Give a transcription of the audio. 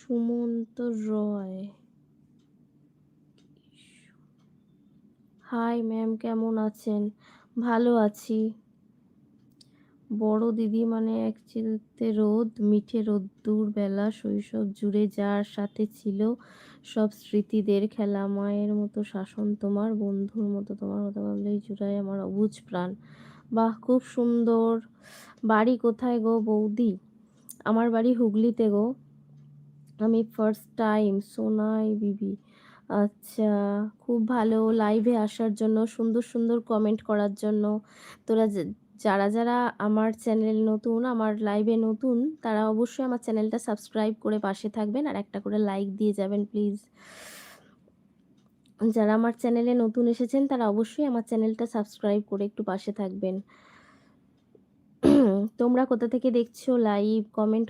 সুমন্ত রয়। Hi ma'am, কেমন আছেন? ভালো আছি। বড় দিদি মানে এক চিলতে রোদ, মিঠে রোদ্দুর বেলা, শৈশব জুড়ে যার সাথে ছিল সব স্মৃতিদের খেলা, মায়ের মতো শাসন তোমার, বন্ধুর মতো তোমার কথা ভাবলেই জুড়ায় আমার অবুঝ প্রাণ। বাহ, খুব সুন্দর। বাড়ি কোথায় গো বৌদি? আমার বাড়ি হুগলিতে গো। আমি ফার্স্ট টাইম সোনাই বিবি। আচ্ছা, খুব ভালো লাইভে আসার জন্য, সুন্দর সুন্দর কমেন্ট করার জন্য। তোরা যারা যারা আমার চ্যানেল নতুন, আমার লাইভে নতুন, তারা অবশ্যই আমার চ্যানেলটা সাবস্ক্রাইব করে পাশে থাকবেন আর একটা করে লাইক দিয়ে যাবেন প্লিজ। যারা আমার চ্যানেলে নতুন এসেছেন তারা অবশ্যই আমার চ্যানেলটা সাবস্ক্রাইব করে একটু পাশে থাকবেন। তোমরা কোথা থেকে দেখছো লাইভ? কমেন্ট